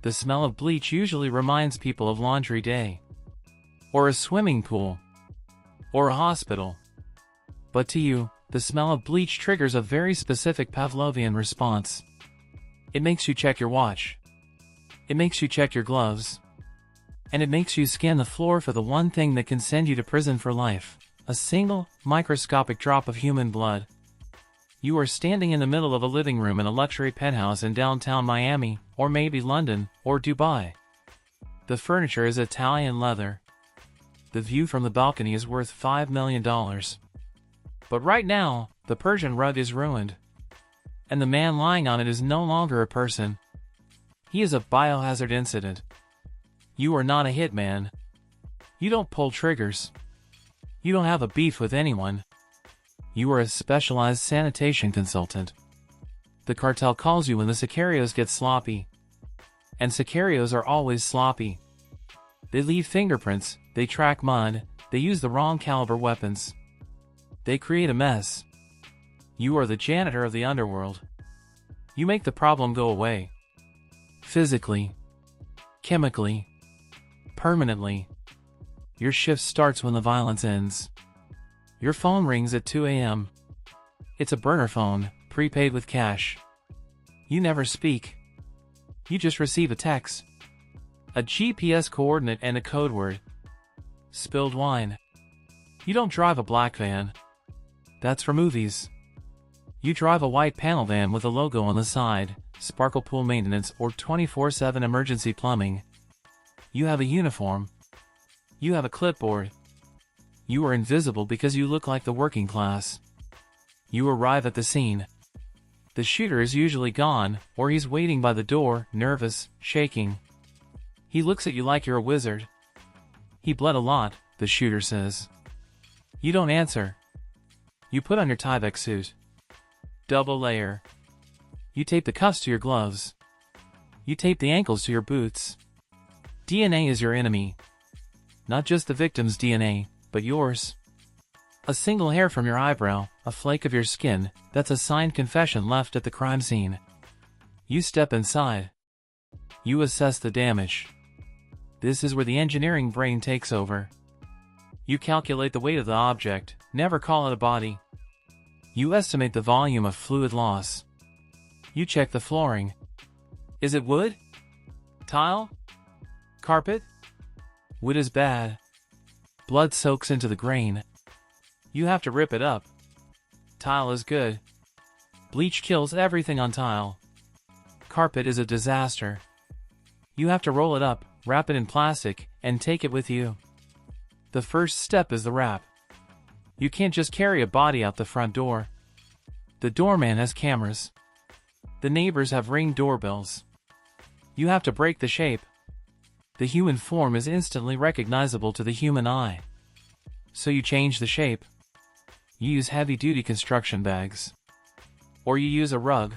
The smell of bleach usually reminds people of laundry day, or a swimming pool, or a hospital. But to you, the smell of bleach triggers a very specific Pavlovian response. It makes you check your watch. It makes you check your gloves. And it makes you scan the floor for the one thing that can send you to prison for life: a single, microscopic drop of human blood. You are standing in the middle of a living room in a luxury penthouse in downtown Miami, or maybe London, or Dubai. The furniture is Italian leather. The view from the balcony is worth $5 million. But right now, the Persian rug is ruined. And the man lying on it is no longer a person. He is a biohazard incident. You are not a hitman. You don't pull triggers. You don't have a beef with anyone. You are a specialized sanitation consultant. The cartel calls you when the Sicarios get sloppy. And Sicarios are always sloppy. They leave fingerprints, they track mud, they use the wrong caliber weapons. They create a mess. You are the janitor of the underworld. You make the problem go away. Physically. Chemically. Permanently. Your shift starts when the violence ends. Your phone rings at 2 a.m. It's a burner phone, prepaid with cash. You never speak. You just receive a text. A GPS coordinate and a code word. Spilled wine. You don't drive a black van. That's for movies. You drive a white panel van with a logo on the side, Sparkle Pool Maintenance or 24/7 Emergency Plumbing. You have a uniform. You have a clipboard. You are invisible because you look like the working class. You arrive at the scene. The shooter is usually gone, or he's waiting by the door, nervous, shaking. He looks at you like you're a wizard. He bled a lot, the shooter says. You don't answer. You put on your Tyvek suit. Double layer. You tape the cuffs to your gloves. You tape the ankles to your boots. DNA is your enemy. Not just the victim's DNA, but yours. A single hair from your eyebrow, a flake of your skin, that's a signed confession left at the crime scene. You step inside. You assess the damage. This is where the engineering brain takes over. You calculate the weight of the object, never call it a body. You estimate the volume of fluid loss. You check the flooring. Is it wood? Tile? Carpet? Wood is bad. Blood soaks into the grain. You have to rip it up. Tile is good. Bleach kills everything on tile. Carpet is a disaster. You have to roll it up, wrap it in plastic, and take it with you. The first step is the wrap. You can't just carry a body out the front door. The doorman has cameras. The neighbors have Ring doorbells. You have to break the shape. The human form is instantly recognizable to the human eye. So you change the shape. You use heavy-duty construction bags. Or you use a rug.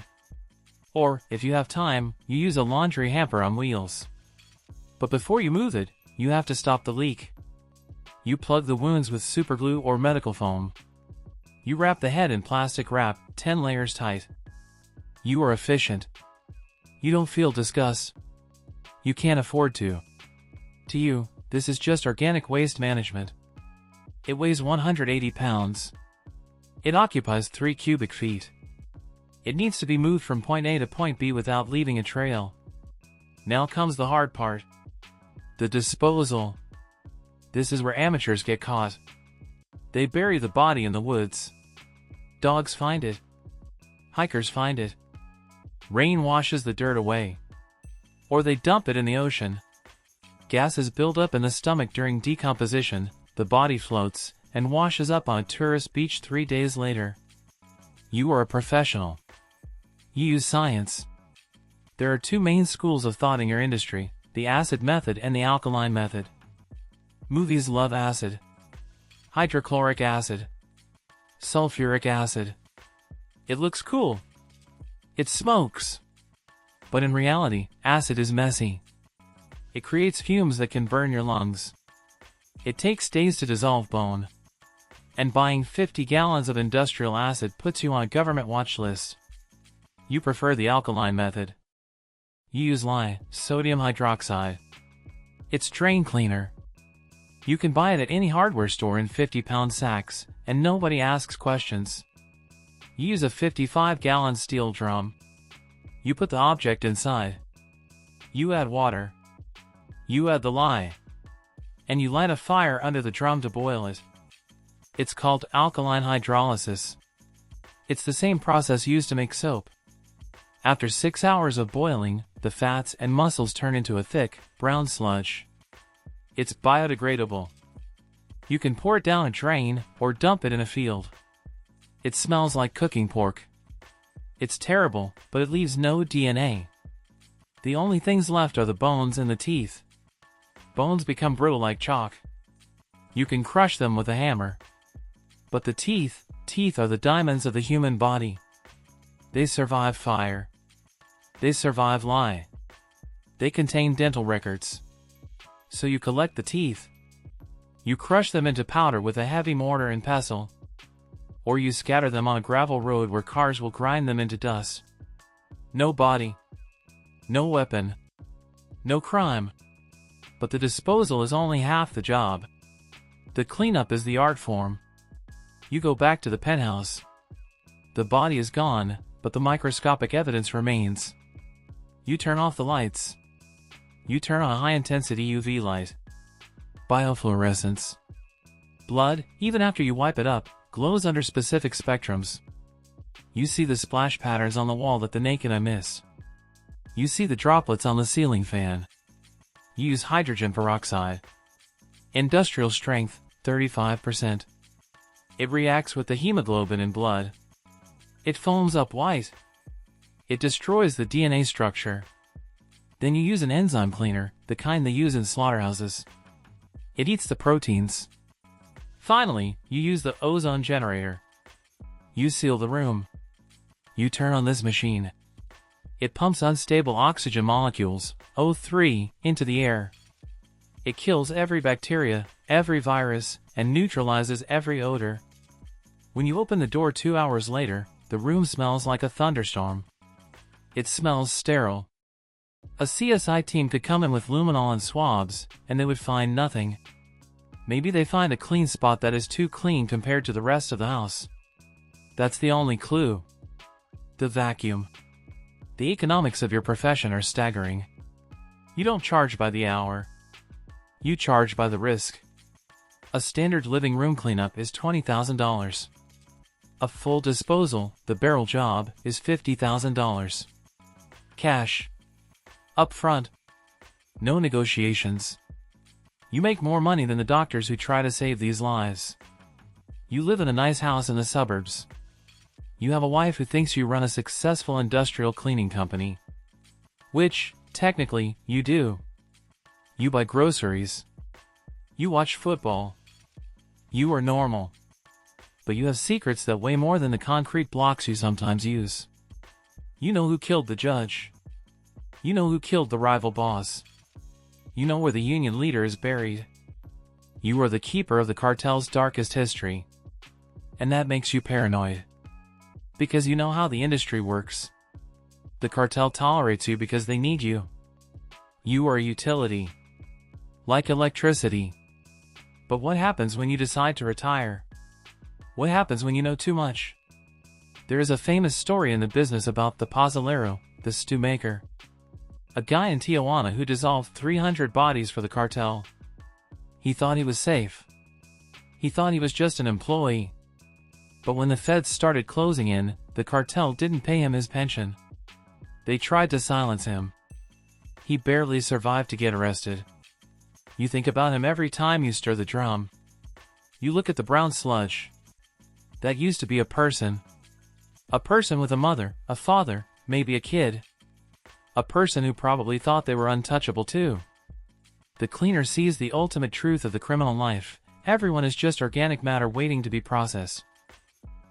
Or, if you have time, you use a laundry hamper on wheels. But before you move it, you have to stop the leak. You plug the wounds with superglue or medical foam. You wrap the head in plastic wrap, 10 layers tight. You are efficient. You don't feel disgust. You can't afford to. To you, this is just organic waste management. It weighs 180 pounds. It occupies 3 cubic feet. It needs to be moved from point A to point B without leaving a trail. Now comes the hard part. The disposal. This is where amateurs get caught. They bury the body in the woods. Dogs find it. Hikers find it. Rain washes the dirt away. Or they dump it in the ocean. Gases build up in the stomach during decomposition, the body floats, and washes up on a tourist beach 3 days later. You are a professional. You use science. There are 2 main schools of thought in your industry, the acid method and the alkaline method. Movies love acid. Hydrochloric acid. Sulfuric acid. It looks cool. It smokes. But in reality, acid is messy. It creates fumes that can burn your lungs. It takes days to dissolve bone. And buying 50 gallons of industrial acid puts you on a government watch list. You prefer the alkaline method. You use lye, sodium hydroxide. It's drain cleaner. You can buy it at any hardware store in 50-pound sacks, and nobody asks questions. You use a 55-gallon steel drum. You put the object inside. You add water. You add the lye. And you light a fire under the drum to boil it. It's called alkaline hydrolysis. It's the same process used to make soap. After 6 hours of boiling, the fats and muscles turn into a thick, brown sludge. It's biodegradable. You can pour it down a drain or dump it in a field. It smells like cooking pork. It's terrible, but it leaves no DNA. The only things left are the bones and the teeth. Bones become brittle like chalk. You can crush them with a hammer. But the teeth are the diamonds of the human body. They survive fire. They survive lye. They contain dental records. So you collect the teeth. You crush them into powder with a heavy mortar and pestle. Or you scatter them on a gravel road where cars will grind them into dust. No body. No weapon. No crime. But the disposal is only half the job. The cleanup is the art form. You go back to the penthouse. The body is gone, but the microscopic evidence remains. You turn off the lights. You turn on a high-intensity UV light. Biofluorescence. Blood, even after you wipe it up, glows under specific spectrums. You see the splash patterns on the wall that the naked eye miss. You see the droplets on the ceiling fan. You use hydrogen peroxide. Industrial strength, 35%. It reacts with the hemoglobin in blood. It foams up white. It destroys the DNA structure. Then you use an enzyme cleaner, the kind they use in slaughterhouses. It eats the proteins. Finally, you use the ozone generator. You seal the room. You turn on this machine. It pumps unstable oxygen molecules, O3, into the air. It kills every bacteria, every virus, and neutralizes every odor. When you open the door 2 hours later, the room smells like a thunderstorm. It smells sterile. A CSI team could come in with luminol and swabs, and they would find nothing. Maybe they find a clean spot that is too clean compared to the rest of the house. That's the only clue. The vacuum. The economics of your profession are staggering. You don't charge by the hour. You charge by the risk. A standard living room cleanup is $20,000. A full disposal, the barrel job, is $50,000. Cash. Up front. No negotiations. You make more money than the doctors who try to save these lives. You live in a nice house in the suburbs. You have a wife who thinks you run a successful industrial cleaning company. Which, technically, you do. You buy groceries. You watch football. You are normal. But you have secrets that weigh more than the concrete blocks you sometimes use. You know who killed the judge. You know who killed the rival boss. You know where the union leader is buried. You are the keeper of the cartel's darkest history. And that makes you paranoid. Because you know how the industry works. The cartel tolerates you because they need you. You are a utility. Like electricity. But what happens when you decide to retire? What happens when you know too much? There is a famous story in the business about the Pozolero, the stew maker. A guy in Tijuana who dissolved 300 bodies for the cartel. He thought he was safe. He thought he was just an employee. But when the feds started closing in, the cartel didn't pay him his pension. They tried to silence him. He barely survived to get arrested. You think about him every time you stir the drum. You look at the brown sludge. That used to be a person. A person with a mother, a father, maybe a kid. A person who probably thought they were untouchable too. The cleaner sees the ultimate truth of the criminal life. Everyone is just organic matter waiting to be processed.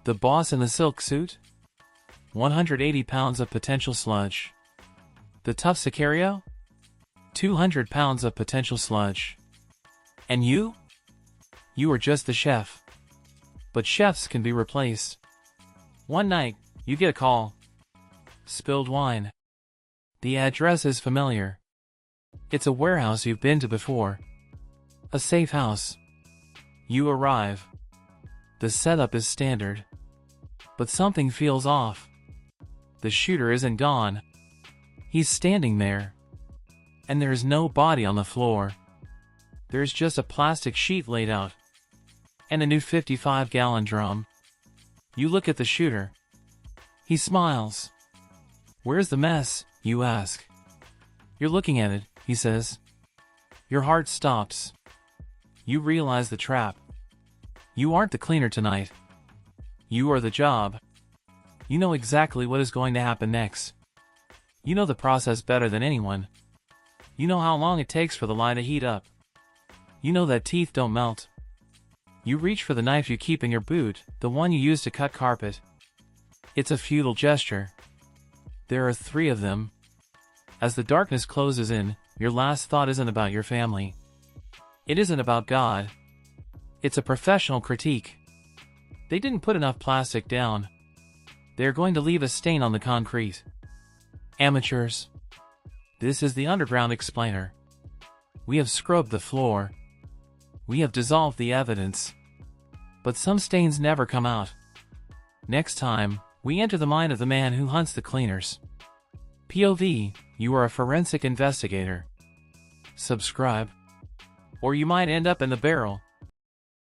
The boss in the silk suit? 180 pounds of potential sludge. The tough Sicario? 200 pounds of potential sludge. And you? You are just the chef. But chefs can be replaced. One night, you get a call. Spilled wine. The address is familiar. It's a warehouse you've been to before. A safe house. You arrive. The setup is standard. But something feels off. The shooter isn't gone. He's standing there. And there's no body on the floor. There's just a plastic sheet laid out. And a new 55-gallon drum. You look at the shooter. He smiles. "Where's the mess?" you ask. "You're looking at it," he says. Your heart stops. You realize the trap. You aren't the cleaner tonight. You are the job. You know exactly what is going to happen next. You know the process better than anyone. You know how long it takes for the lye to heat up. You know that teeth don't melt. You reach for the knife you keep in your boot, the one you use to cut carpet. It's a futile gesture. There are 3 of them. As the darkness closes in, your last thought isn't about your family. It isn't about God. It's a professional critique. They didn't put enough plastic down. They're going to leave a stain on the concrete. Amateurs. This is the underground explainer. We have scrubbed the floor. We have dissolved the evidence. But some stains never come out. Next time, we enter the mind of the man who hunts the cleaners. POV, you are a forensic investigator. Subscribe. Or you might end up in the barrel.